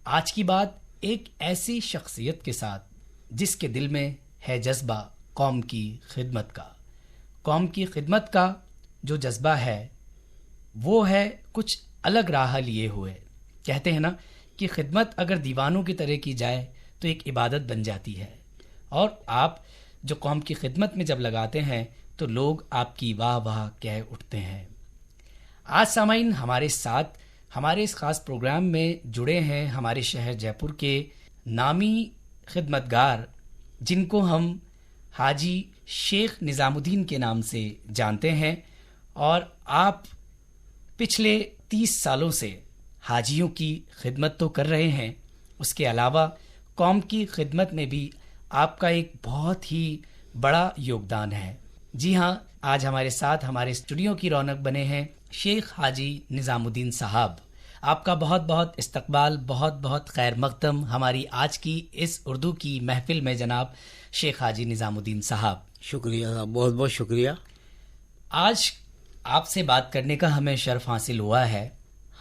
آج کی بات ایک ایسی شخصیت کے ساتھ جس کے دل میں ہے جذبہ قوم کی خدمت کا. قوم کی خدمت کا جو جذبہ ہے وہ ہے کچھ الگ راہ لیے ہوئے. کہتے ہیں نا کہ خدمت اگر دیوانوں کی طرح کی جائے تو ایک عبادت بن جاتی ہے، اور آپ جو قوم کی خدمت میں جب لگاتے ہیں تو لوگ آپ کی واہ واہ کہہ اٹھتے ہیں. آج سامعین ہمارے ساتھ ہمارے اس خاص پروگرام میں جڑے ہیں ہمارے شہر جے پور کے نامی خدمتگار، جن کو ہم حاجی شیخ نظام الدین کے نام سے جانتے ہیں، اور آپ پچھلے 30 سالوں سے حاجیوں کی خدمت تو کر رہے ہیں، اس کے علاوہ قوم کی خدمت میں بھی آپ کا ایک بہت ہی بڑا یوگدان ہے. جی ہاں، آج ہمارے ساتھ ہمارے اسٹوڈیو کی رونق بنے ہیں شیخ حاجی نظام الدین صاحب. آپ کا بہت بہت استقبال، بہت بہت خیر مقدم ہماری آج کی اس اردو کی محفل میں جناب شیخ حاجی نظام الدین صاحب. شکریہ صاحب، بہت بہت شکریہ. آج آپ سے بات کرنے کا ہمیں شرف حاصل ہوا ہے.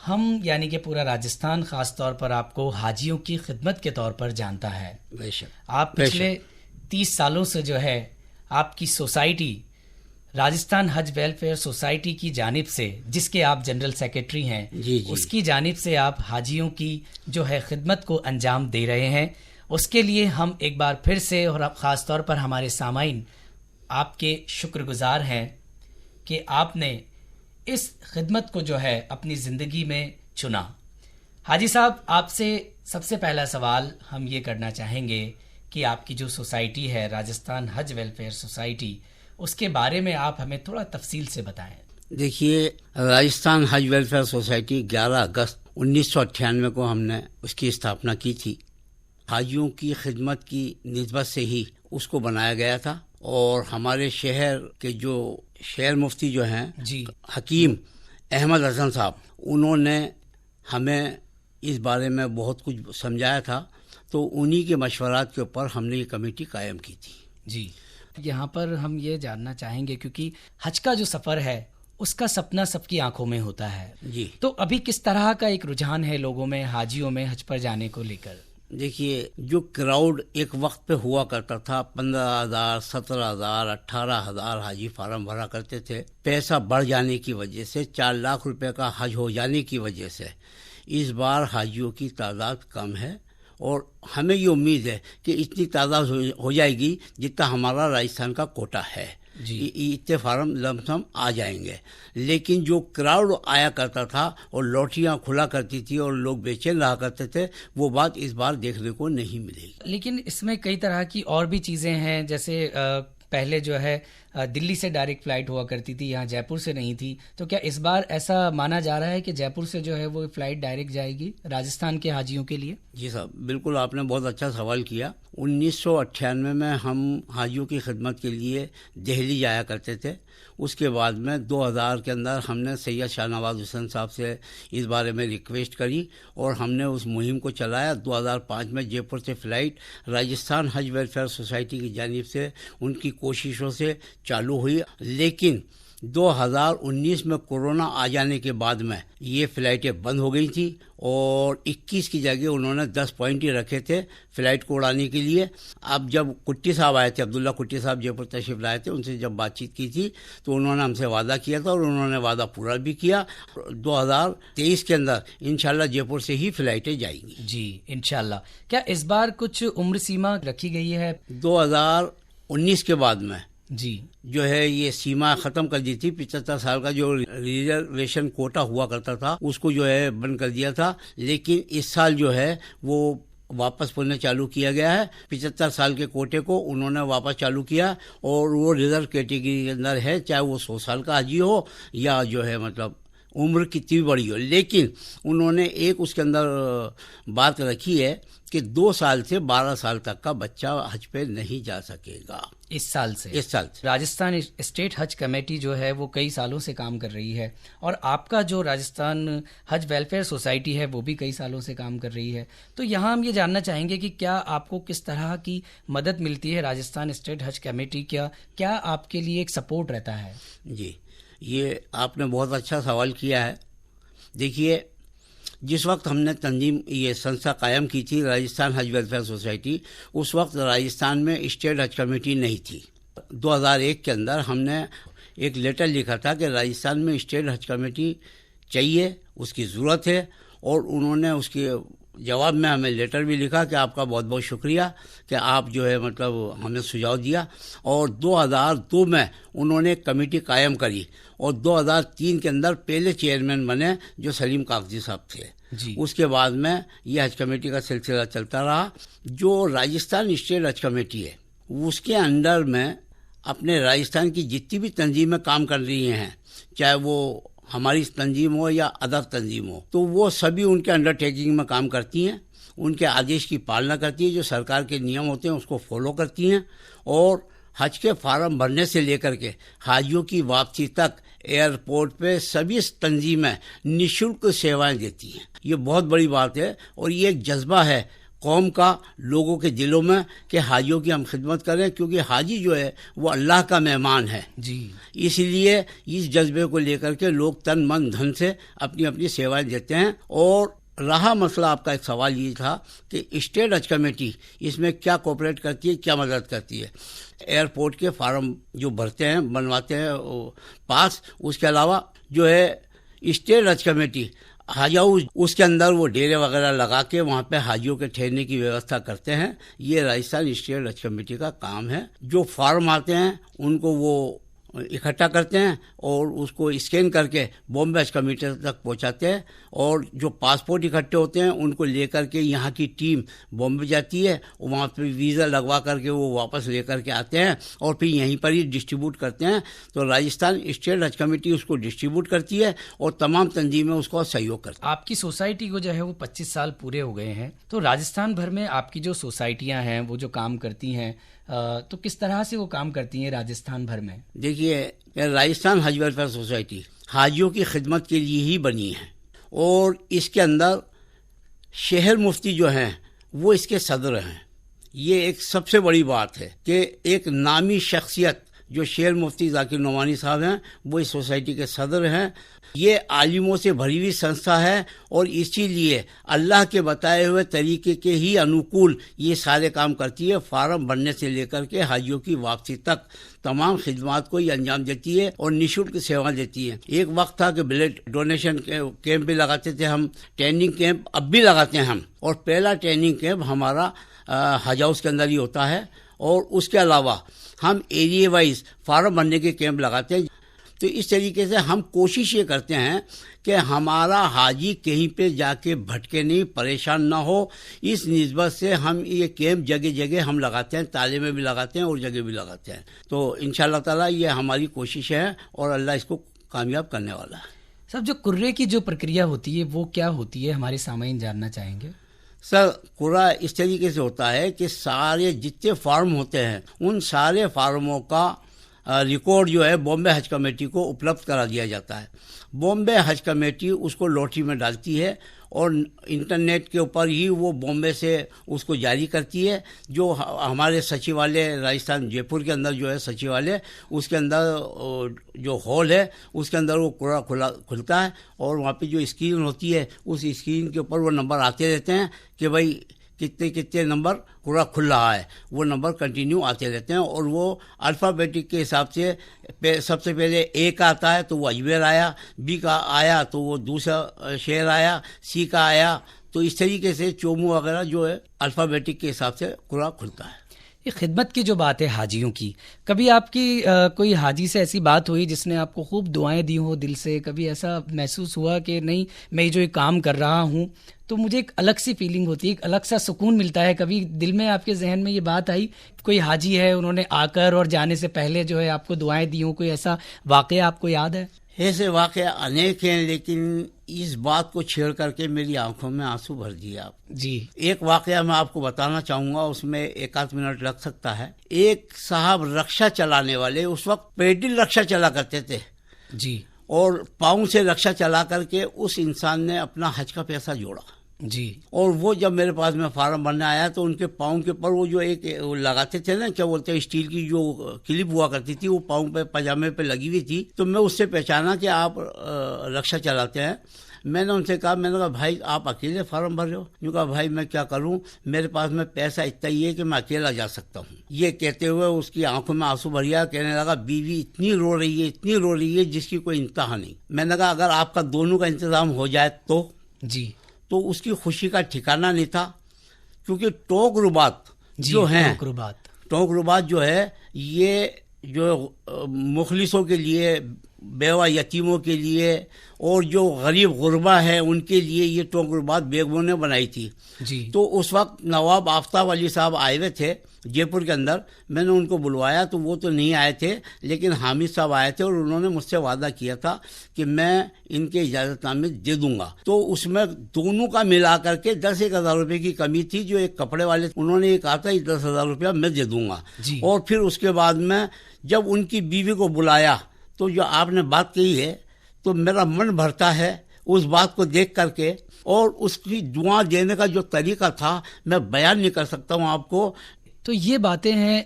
ہم یعنی کہ پورا راجستھان خاص طور پر آپ کو حاجیوں کی خدمت کے طور پر جانتا ہے. بے شک. آپ پچھلے 30 سالوں سے جو ہے آپ کی سوسائٹی راجستھان حج ویلفیئر سوسائٹی کی جانب سے، جس کے آپ جنرل سیکرٹری ہیں، جی اس کی جانب سے آپ حاجیوں کی جو ہے خدمت کو انجام دے رہے ہیں. اس کے لیے ہم ایک بار پھر سے اور خاص طور پر ہمارے سامعین آپ کے شکر گزار ہیں کہ آپ نے اس خدمت کو جو ہے اپنی زندگی میں چنا. حاجی صاحب، آپ سے سب سے پہلا سوال ہم یہ کرنا چاہیں گے کہ آپ کی جو سوسائٹی ہے راجستھان حج ویلفیئر سوسائٹی، اس کے بارے میں آپ ہمیں تھوڑا تفصیل سے بتائیں. دیکھیے، راجستھان حج ویلفیئر سوسائٹی 11 اگست 1998 کو ہم نے اس کی استھاپنا کی تھی. حاجیوں کی خدمت کی نسبت سے ہی اس کو بنایا گیا تھا، اور ہمارے شہر کے جو شہر مفتی جو ہیں جی حکیم احمد حسن صاحب، انہوں نے ہمیں اس بارے میں بہت کچھ سمجھایا تھا، تو انہی کے مشورات کے اوپر ہم نے یہ کمیٹی قائم کی تھی. جی، یہاں پر ہم یہ جاننا چاہیں گے کیونکہ حج کا جو سفر ہے اس کا سپنا سب کی آنکھوں میں ہوتا ہے. جی، تو ابھی کس طرح کا ایک رجحان ہے لوگوں میں حاجیوں میں حج پر جانے کو لے کر؟ دیکھیے، جو کراؤڈ ایک وقت پہ ہوا کرتا تھا، 15,000 17,000 18,000 حاجی فارم بھرا کرتے تھے. پیسہ بڑھ جانے کی وجہ سے، 4 لاکھ روپے کا حج ہو جانے کی وجہ سے اس بار حاجیوں کی تعداد کم ہے، اور ہمیں یہ امید ہے کہ اتنی تعداد ہو جائے گی جتنا ہمارا راجستھان کا کوٹا ہے. جی، اتنے فارم لمسم آ جائیں گے. لیکن جو کراؤڈ آیا کرتا تھا اور لوٹیاں کھلا کرتی تھی اور لوگ بے چین رہا کرتے تھے، وہ بات اس بار دیکھنے کو نہیں ملے گی. لیکن اس میں کئی طرح کی اور بھی چیزیں ہیں، جیسے پہلے جو ہے دلی سے ڈائریکٹ فلائٹ ہوا کرتی تھی، یہاں جے پور سے نہیں تھی. تو کیا اس بار ایسا مانا جا رہا ہے کہ جے پور سے جو ہے وہ فلائٹ ڈائریکٹ جائے گی راجستھان کے حاجیوں کے لیے؟ جی صاحب، بالکل آپ نے بہت اچھا سوال کیا. 1998 میں ہم حاجیوں کی خدمت کے لیے دہلی جایا کرتے تھے. اس کے بعد میں 2000 کے اندر ہم نے سید شاہ نواز حسین صاحب سے اس بارے میں ریکویسٹ کری، اور ہم نے اس مہم کو چلایا. 2005 میں جے پور سے فلائٹ راجستھان حج ویلفیئر سوسائٹی کی جانب سے ان کی کوششوں سے چالو ہوئی. لیکن 2019 میں کورونا آ جانے کے بعد میں یہ فلائٹیں بند ہو گئی تھیں، اور 21 کی جگہ انہوں نے 10 پوائنٹ ہی رکھے تھے فلائٹ کو اڑانے کے لیے. اب جب کٹی صاحب آئے تھے، عبداللہ کٹی صاحب جے پور تشریف لائے تھے، ان سے جب بات چیت کی تھی تو انہوں نے ہم سے وعدہ کیا تھا، اور انہوں نے وعدہ پورا بھی کیا. 2023 کے اندر انشاءاللہ جے پور سے ہی فلائٹیں جائیں گی. جی انشاءاللہ. کیا اس بار کچھ عمر سیما رکھی گئی ہے؟ 2019 کے بعد میں جی جو ہے یہ سیما ختم کر دی تھی. 75 سال کا جو ریزرویشن کوٹا ہوا کرتا تھا اس کو جو ہے بند کر دیا تھا. لیکن اس سال جو ہے وہ واپس پڑھنا چالو کیا گیا ہے. 75 سال کے کوٹے کو انہوں نے واپس چالو کیا، اور وہ ریزرو کیٹیگری کے اندر ہے، چاہے وہ 100 سال کا حاجی ہو یا جو ہے مطلب عمر کتنی بڑی ہو. لیکن انہوں نے ایک اس کے اندر بات رکھی ہے کہ 2 سال سے 12 سال تک کا بچہ حج پہ نہیں جا سکے گا. اس سال سے راجستھان اسٹیٹ حج کمیٹی جو ہے وہ کئی سالوں سے کام کر رہی ہے، اور آپ کا جو راجستھان حج ویلفیئر سوسائٹی ہے وہ بھی کئی سالوں سے کام کر رہی ہے. تو یہاں ہم یہ جاننا چاہیں گے کہ کیا آپ کو کس طرح کی مدد ملتی ہے راجستھان اسٹیٹ حج کمیٹی کا؟ کیا آپ کے لیے ایک سپورٹ رہتا ہے؟ جی، یہ آپ نے بہت اچھا سوال کیا ہے. دیکھیے، جس وقت ہم نے تنظیم یہ سنستھا قائم کی تھی راجستھان حج ویلفیئر سوسائٹی، اس وقت راجستھان میں اسٹیٹ حج کمیٹی نہیں تھی۔ 2001 کے اندر ہم نے ایک لیٹر لکھا تھا کہ راجستھان میں اسٹیٹ حج کمیٹی چاہیے، اس کی ضرورت ہے، اور انہوں نے اس کے جواب میں ہمیں لیٹر بھی لکھا کہ آپ کا بہت بہت شکریہ کہ آپ جو ہے مطلب ہمیں سجھاؤ دیا، اور 2002 میں انہوں نے کمیٹی قائم کری، اور 2003 کے اندر پہلے چیئرمین بنے جو سلیم کاغذی صاحب تھے جی۔ اس کے بعد میں یہ حج کمیٹی کا سلسلہ چلتا رہا۔ جو راجستھان اسٹیٹ حج کمیٹی ہے اس کے انڈر میں اپنے راجستھان کی جتنی بھی تنظیمیں کام کر رہی ہیں، چاہے وہ ہماری تنظیم ہو یا ادر تنظیم ہو، تو وہ سبھی ان کے انڈر ٹیکنگ میں کام کرتی ہیں، ان کے آدیش کی پالنا کرتی ہے، جو سرکار کے نیم ہوتے ہیں اس کو فالو کرتی ہیں، اور حج کے فارم بھرنے سے لے کر کے حاجیوں کی واپسی تک ایئرپورٹ پہ سبھی تنظیمیں نشلک سیوائیں دیتی ہیں۔ یہ بہت بڑی بات ہے، اور یہ ایک جذبہ ہے قوم کا لوگوں کے دلوں میں کہ حاجیوں کی ہم خدمت کریں، کیونکہ حاجی جو ہے وہ اللہ کا مہمان ہے جی۔ اس لیے اس جذبے کو لے کر کے لوگ تن من دھن سے اپنی اپنی سیوائیں دیتے ہیں۔ اور رہا مسئلہ آپ کا ایک سوال یہ تھا کہ اسٹیٹ حج کمیٹی اس میں کیا کوپریٹ کرتی ہے، کیا مدد کرتی ہے۔ ایئرپورٹ کے فارم جو بھرتے ہیں، بنواتے ہیں پاس، اس کے علاوہ جو ہے اسٹیٹ حج کمیٹی حج ہاؤس اس کے اندر وہ ڈیرے وغیرہ لگا کے وہاں پہ حاجیوں کے ٹھہرنے کی ویوستھا کرتے ہیں۔ یہ راجستھان اسٹیٹ حج کمیٹی کا کام ہے۔ جو فارم آتے ہیں ان کو وہ اکٹھا کرتے ہیں اور اس کو اسکین کر کے بامبے حج کمیٹی تک پہنچاتے ہیں، اور جو پاسپورٹ اکٹھے ہوتے ہیں ان کو لے کر کے یہاں کی ٹیم بامبے جاتی ہے، وہاں پہ ویزا لگوا کر کے وہ واپس لے کر کے آتے ہیں، اور پھر یہیں پر ہی ڈسٹریبیوٹ کرتے ہیں۔ تو راجستھان اسٹیٹ حج کمیٹی اس کو ڈسٹریبیوٹ کرتی ہے اور تمام تنظیمیں اس کو سہیوگ کرتی ہیں۔ آپ کی سوسائٹی کو جو ہے وہ 25 سال پورے ہو گئے ہیں، تو راجستھان بھر میں آپ کی جو سوسائٹیاں ہیں وہ جو کام کرتی ہیں، تو کس طرح سے وہ کام کرتی ہیں راجستھان بھر میں؟ دیکھیے، راجستھان حج ویلفیئر سوسائٹی حاجیوں کی خدمت کے لیے ہی بنی ہے، اور اس کے اندر شہر مفتی جو ہیں وہ اس کے صدر ہیں۔ یہ ایک سب سے بڑی بات ہے کہ ایک نامی شخصیت جو شہر مفتی ذاکر نعمانی صاحب ہیں وہ اس سوسائٹی کے صدر ہیں۔ یہ عالموں سے بھری ہوئی سنستھا ہے، اور اسی لیے اللہ کے بتائے ہوئے طریقے کے ہی انوکول یہ سارے کام کرتی ہے۔ فارم بھرنے سے لے کر کے حاجیوں کی واپسی تک تمام خدمات کو یہ انجام دیتی ہے اور نشلک سیوا دیتی ہے۔ ایک وقت تھا کہ بلڈ ڈونیشن کیمپ بھی لگاتے تھے ہم، ٹریننگ کیمپ اب بھی لگاتے ہیں ہم، اور پہلا ٹریننگ کیمپ ہمارا حج ہاؤس کے اندر ہی ہوتا ہے، اور اس کے علاوہ ہم ایریے وائز فارم بھرنے کے کیمپ لگاتے ہیں۔ تو اس طریقے سے ہم کوشش یہ کرتے ہیں کہ ہمارا حاجی کہیں پہ جا کے بھٹکے نہیں، پریشان نہ ہو۔ اس نسبت سے ہم یہ کیمپ جگہ جگہ ہم لگاتے ہیں، تالے میں بھی لگاتے ہیں اور جگہ بھی لگاتے ہیں۔ تو انشاءاللہ تعالیٰ یہ ہماری کوشش ہے، اور اللہ اس کو کامیاب کرنے والا ہے۔ سر، جو قرے کی جو پرکریا ہوتی ہے وہ کیا ہوتی ہے؟ ہمارے سامعین جاننا چاہیں گے۔ سر، قرعہ اس طریقے سے ہوتا ہے کہ سارے جتنے فارم ہوتے ہیں ان سارے فارموں کا ریکارڈ جو ہے بامبے حج کمیٹی کو اپلبدھ کرا دیا جاتا ہے۔ بامبے حج کمیٹی اس کو لاٹری میں ڈالتی ہے، اور انٹرنیٹ کے اوپر ہی وہ بامبے سے اس کو جاری کرتی ہے۔ جو ہمارے سچیوالے راجستھان جے پور کے اندر جو ہے سچیوالے، اس کے اندر جو ہال ہے اس کے اندر وہ قرعہ کھلتا ہے، اور وہاں پہ جو اسکرین ہوتی ہے اس اسکرین کے اوپر وہ نمبر آتے رہتے ہیں کہ بھائی کتنے نمبر قرعہ کھل رہا ہے، وہ نمبر کنٹینیو آتے رہتے ہیں، اور وہ الفابیٹک کے حساب سے سب سے پہلے اے کا آتا ہے تو وہ اجمیر آیا، بی کا آیا تو وہ دوسرا شہر آیا، سی کا آیا، تو اس طریقے سے چومو وغیرہ جو ہے الفابیٹک کے حساب سے قرعہ کھلتا ہے۔ یہ خدمت کی جو بات ہے حاجیوں کی، کبھی آپ کی کوئی حاجی سے ایسی بات ہوئی جس نے آپ کو خوب دعائیں دی ہوں دل سے؟ کبھی ایسا محسوس ہوا کہ نہیں، میں جو یہ کام کر رہا ہوں تو مجھے ایک الگ سی فیلنگ ہوتی ہے، ایک الگ سا سکون ملتا ہے؟ کبھی دل میں آپ کے ذہن میں یہ بات آئی کوئی حاجی ہے انہوں نے آ کر اور جانے سے پہلے جو ہے آپ کو دعائیں دی ہوں؟ کوئی ایسا واقعہ آپ کو یاد ہے؟ ایسے واقعہ انیک ہیں، لیکن اس بات کو چھیڑ کر کے میری آنکھوں میں آنسو بھر دیے آپ۔ جی، ایک واقعہ میں آپ کو بتانا چاہوں گا، اس میں 1 منٹ لگ سکتا ہے۔ ایک صاحب رکشہ چلانے والے، اس وقت پیڈل رکشہ چلا کرتے تھے، جی، اور پاؤں سے رکشہ چلا کر کے اس انسان نے اپنا حج کا پیسہ جوڑا، جی، اور وہ جب میرے پاس میں فارم بھرنے آیا تو ان کے پاؤں کے اوپر وہ جو ایک لگاتے تھے نا، کیا بولتے ہیں، اسٹیل کی جو کلپ ہوا کرتی تھی، وہ پاؤں پہ پاجامے پہ لگی ہوئی تھی، تو میں اس سے پہچانا کہ آپ رکشہ چلاتے ہیں۔ میں نے ان سے کہا بھائی آپ اکیلے فارم بھر رہے ہو؟ جو کہا بھائی میں کیا کروں، میرے پاس میں پیسہ اتنا ہی ہے کہ میں اکیلا جا سکتا ہوں. یہ کہتے ہوئے اس کی آنکھوں میں آنسو بھریا، کہنے لگا بیوی اتنی رو رہی ہے جس کی کوئی انتہا نہیں. میں نے کہا اگر آپ کا دونوں کا انتظام ہو جائے تو اس کی خوشی کا ٹھکانہ نہیں تھا، کیونکہ ٹوک ربات جو ہیں، ٹوک ربات جو ہے یہ جو مخلصوں کے لیے، بیوہ یتیموں کے لیے اور جو غریب غربا ہے ان کے لیے یہ ٹوک ربات بیگموں نے بنائی تھی. تو اس وقت نواب آفتاب علی صاحب آئے ہوئے تھے جے پور کے اندر. میں نے ان کو بلوایا تو وہ تو نہیں آئے تھے، لیکن حامد صاحب آئے تھے اور انہوں نے مجھ سے وعدہ کیا تھا کہ میں ان کے اجازت نامے دے دوں گا. تو اس میں دونوں کا ملا کر کے 10,000 روپے کی کمی تھی. جو ایک کپڑے والے انہوں نے یہ کہا تھا 10,000 روپیہ میں دے دوں گا. اور پھر اس کے بعد میں جب ان کی بیوی کو بلایا تو جو آپ نے بات کہی ہے تو میرا من بھرتا ہے اس بات کو دیکھ کر کے، اور اس کی دعا دینے کا جو طریقہ تھا میں بیان نہیں کر سکتا ہوں آپ کو. تو یہ باتیں ہیں،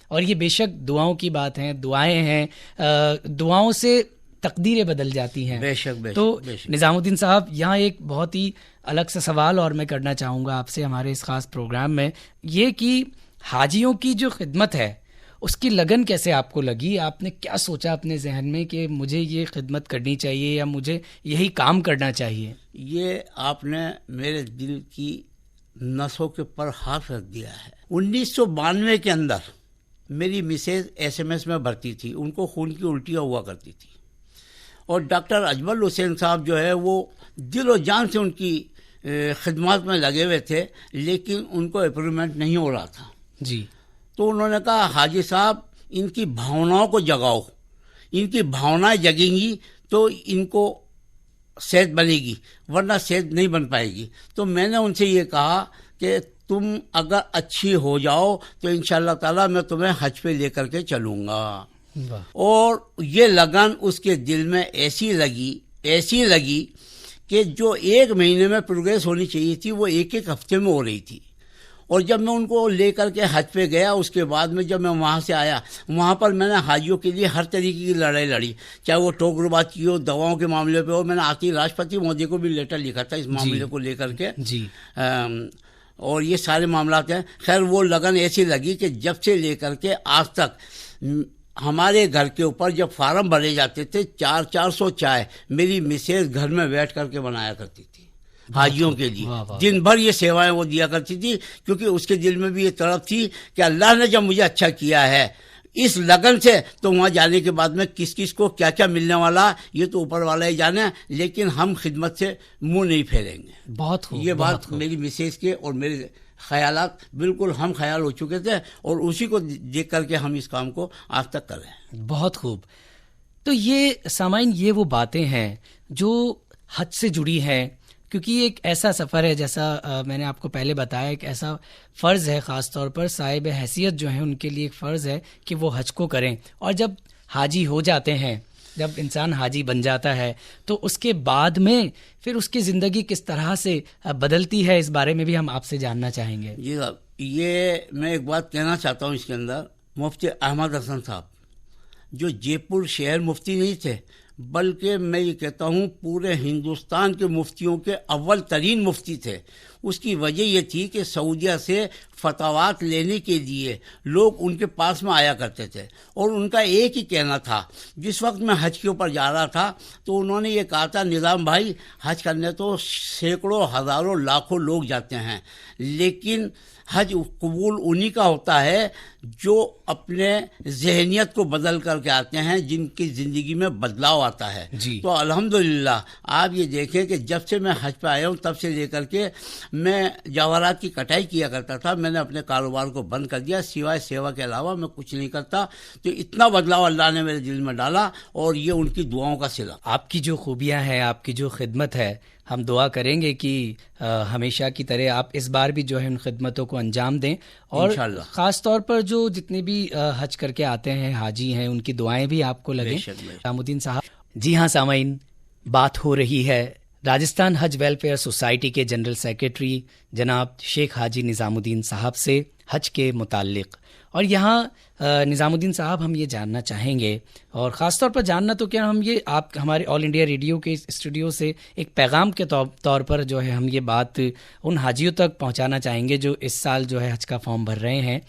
اور یہ بے شک دعاؤں کی بات ہیں، دعائیں ہیں، دعاؤں سے تقدیریں بدل جاتی ہیں. بے شک تو نظام الدین صاحب، یہاں ایک بہت ہی الگ سا سوال اور میں کرنا چاہوں گا آپ سے ہمارے اس خاص پروگرام میں، یہ کہ حاجیوں کی جو خدمت ہے اس کی لگن کیسے آپ کو لگی؟ آپ نے کیا سوچا اپنے ذہن میں کہ مجھے یہ خدمت کرنی چاہیے یا مجھے یہی کام کرنا چاہیے؟ یہ آپ نے میرے دل کی نسوں کے پر ہاتھ رکھ دیا ہے. 1992 کے اندر میری مسز SMS میں بھرتی تھی، ان کو خون کی الٹیاں ہوا کرتی تھی، اور ڈاکٹر اجمل حسین صاحب جو ہے وہ دل و جان سے ان کی خدمات میں لگے ہوئے تھے، لیکن ان کو اپرومنٹ نہیں ہو رہا تھا. تو انہوں نے کہا حاجی صاحب ان کی بھاوناؤں کو جگاؤ، ان کی بھاونائیں جگیں گی تو ان کو صحت بنے گی، ورنہ صحت نہیں بن پائے گی. تو میں نے ان سے یہ کہا کہ تم اگر اچھی ہو جاؤ تو انشاءاللہ تعالی میں تمہیں حج پہ لے کر کے چلوں گا. اور یہ لگن اس کے دل میں ایسی لگی کہ جو 1 مہینے میں پروگریس ہونی چاہیے تھی وہ 1 ہفتے میں ہو رہی تھی. اور جب میں ان کو لے کر کے حج پہ گیا، اس کے بعد میں جب میں وہاں سے آیا، وہاں پر میں نے حاجیوں کے لیے ہر طریقے کی لڑائی لڑی، چاہے وہ ٹوک ربات کی ہو، دواؤں کے معاملے پہ ہو. میں نے آتی راشٹرپتی مودی کو بھی لیٹر لکھا تھا اس معاملے کو لے کر کے. اور یہ سارے معاملات ہیں. خیر وہ لگن ایسی لگی کہ جب سے لے کر کے آج تک ہمارے گھر کے اوپر جب فارم بھرے جاتے تھے 400 چائے میری مسز گھر میں بیٹھ کر کے بنایا کرتی تھی حاجیوں کے لیے. دن بھر یہ سیوائیں وہ دیا کرتی تھی، کیونکہ اس کے دل میں بھی یہ طلب تھی کہ اللہ نے جب مجھے اچھا کیا ہے اس لگن سے، تو وہاں جانے کے بعد میں کس کو کیا کیا ملنے والا یہ تو اوپر والا ہی جانے، لیکن ہم خدمت سے منہ نہیں پھیریں گے. بہت خوب. یہ بات میری مسز کے اور میرے خیالات بالکل ہم خیال ہو چکے تھے، اور اسی کو دیکھ کر کے ہم اس کام کو آج تک کر رہے ہیں. بہت خوب. تو یہ سامعین، یہ وہ باتیں ہیں جو حج سے جڑی ہیں، کیونکہ یہ ایک ایسا سفر ہے، جیسا میں نے آپ کو پہلے بتایا، ایک ایسا فرض ہے، خاص طور پر صاحب حیثیت جو ہیں ان کے لیے ایک فرض ہے کہ وہ حج کو کریں. اور جب حاجی ہو جاتے ہیں، جب انسان حاجی بن جاتا ہے، تو اس کے بعد میں پھر اس کی زندگی کس طرح سے بدلتی ہے، اس بارے میں بھی ہم آپ سے جاننا چاہیں گے. جی صاحب، یہ میں ایک بات کہنا چاہتا ہوں اس کے اندر. مفتی احمد حسن صاحب جو جے پور شہر مفتی نہیں تھے، بلکہ میں یہ کہتا ہوں پورے ہندوستان کے مفتیوں کے اول ترین مفتی تھے. اس کی وجہ یہ تھی کہ سعودیہ سے فتوات لینے کے لیے لوگ ان کے پاس میں آیا کرتے تھے، اور ان کا ایک ہی کہنا تھا. جس وقت میں حج کے اوپر جا رہا تھا تو انہوں نے یہ کہا تھا، نظام بھائی حج کرنے تو سینکڑوں ہزاروں لاکھوں لوگ جاتے ہیں، لیکن حج قبول انہی کا ہوتا ہے جو اپنے ذہنیت کو بدل کر کے آتے ہیں، جن کی زندگی میں بدلاؤ آتا ہے. تو الحمدللہ آپ یہ دیکھیں کہ جب سے میں حج پہ آیا ہوں تب سے لے کر کے میں جواہرات کی کٹائی کیا کرتا تھا. میں نے اپنے کاروبار کو بند کر دیا، سوائے سیوا کے علاوہ میں کچھ نہیں کرتا. تو اتنا بدلاؤ اللہ نے میرے دل میں ڈالا، اور یہ ان کی دعاؤں کا صلہ. آپ کی جو خوبیاں ہیں، آپ کی جو خدمت ہے، ہم دعا کریں گے کہ ہمیشہ کی طرح آپ اس بار بھی جو ہے ان خدمتوں کو انجام دیں، اور خاص طور پر جو جتنے بھی حج کر کے آتے ہیں حاجی ہیں، ان کی دعائیں بھی آپ کو لگیں. نظام الدین صاحب. جی ہاں سامعین، بات ہو رہی ہے راجستھان حج ویلفیئر سوسائٹی کے جنرل سیکرٹری جناب شیخ حاجی نظام الدین صاحب سے حج کے متعلق. اور یہاں نظام الدین صاحب ہم یہ جاننا چاہیں گے، اور خاص طور پر جاننا تو کیا، ہم یہ آپ ہمارے آل انڈیا ریڈیو کے اسٹوڈیو سے ایک پیغام کے طور پر جو ہے ہم یہ بات ان حاجیوں تک پہنچانا چاہیں گے جو اس سال جو ہے حج کا فارم بھر رہے ہیں،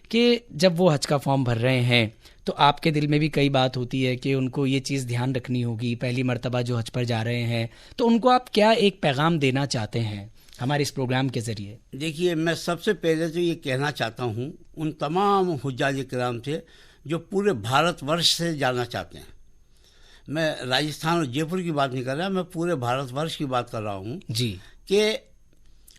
کہ جب وہ حج کا فارم بھر رہے ہیں تو آپ کے دل میں بھی کئی بات ہوتی ہے کہ ان کو یہ چیز دھیان رکھنی ہوگی، پہلی مرتبہ جو حج پر جا رہے ہیں، تو ان کو آپ کیا ایک پیغام دینا چاہتے ہیں ہمارے اس پروگرام کے ذریعے؟ دیکھیے، میں سب سے پہلے تو یہ کہنا چاہتا ہوں ان تمام حجاج کرام سے جو پورے بھارت ورش سے جانا چاہتے ہیں. میں راجستھان اور جے پور کی بات نہیں کر رہا، میں پورے بھارت ورش کی بات کر رہا ہوں جی، کہ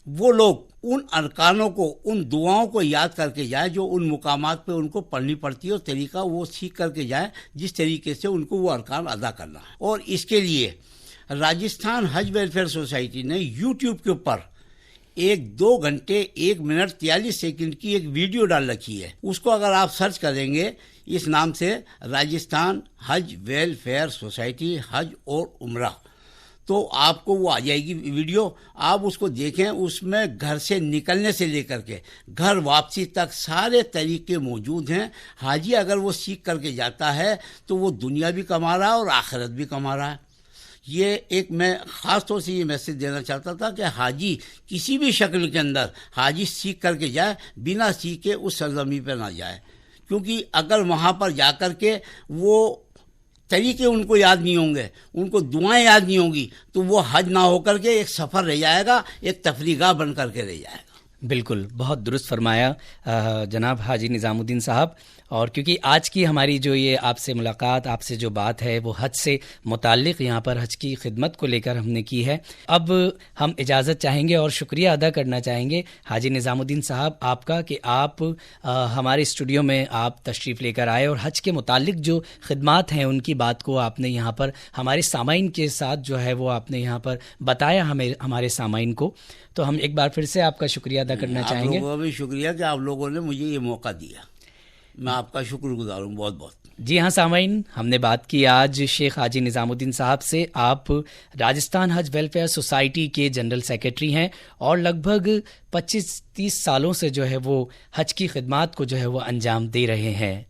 وہ لوگ ان ارکانوں کو، ان دعاؤں کو یاد کر کے جائیں جو ان مقامات پہ ان کو پڑھنی پڑتی ہے، اور طریقہ وہ سیکھ کر کے جائیں جس طریقے سے ان کو وہ ارکان ادا کرنا ہے. اور اس کے لیے راجستھان حج ویلفیئر سوسائٹی نے یوٹیوب کے اوپر 2 گھنٹے 1 منٹ 43 سیکنڈ کی ایک ویڈیو ڈال رکھی ہے. اس کو اگر آپ سرچ کریں گے اس نام سے، راجستھان حج ویلفیئر سوسائٹی حج اور عمرہ، تو آپ کو وہ آ جائے گی ویڈیو. آپ اس کو دیکھیں، اس میں گھر سے نکلنے سے لے کر کے گھر واپسی تک سارے طریقے موجود ہیں. حاجی اگر وہ سیکھ کر کے جاتا ہے تو وہ دنیا بھی کما رہا ہے اور آخرت بھی کما رہا ہے. یہ ایک میں خاص طور سے یہ میسج دینا چاہتا تھا کہ حاجی کسی بھی شکل کے اندر حاجی سیکھ کر کے جائے، بنا سیکھے اس سرزمین پہ نہ جائے، کیونکہ اگر وہاں پر جا کر کے وہ طریقے ان کو یاد نہیں ہوں گے، ان کو دعائیں یاد نہیں ہوں گی، تو وہ حج نہ ہو کر کے ایک سفر رہ جائے گا، ایک تفریح گاہ بن کر کے رہ جائے گا. بالکل، بہت درست فرمایا جناب حاجی نظام الدین صاحب. اور کیونکہ آج کی ہماری جو یہ آپ سے ملاقات، آپ سے جو بات ہے وہ حج سے متعلق یہاں پر حج کی خدمت کو لے کر ہم نے کی ہے، اب ہم اجازت چاہیں گے اور شکریہ ادا کرنا چاہیں گے حاجی نظام الدین صاحب آپ کا، کہ آپ ہمارے اسٹوڈیو میں آپ تشریف لے کر آئے اور حج کے متعلق جو خدمات ہیں ان کی بات کو آپ نے یہاں پر ہمارے سامعین کے ساتھ جو ہے وہ آپ نے یہاں پر بتایا ہمارے سامعین کو. تو ہم ایک بار پھر سے آپ کا شکریہ ادا کرنا چاہیں گے. آپ لوگوں کا بھی شکریہ کہ آپ لوگوں نے مجھے یہ موقع دیا، میں آپ کا شکر گزار ہوں بہت بہت. جی ہاں سامعین، ہم نے بات کی آج شیخ حاجی نظام الدین صاحب سے. آپ راجستھان حج ویلفیئر سوسائٹی کے جنرل سیکرٹری ہیں اور لگ بھگ 25-30 سالوں سے جو ہے وہ حج کی خدمات کو جو ہے وہ انجام دے رہے ہیں.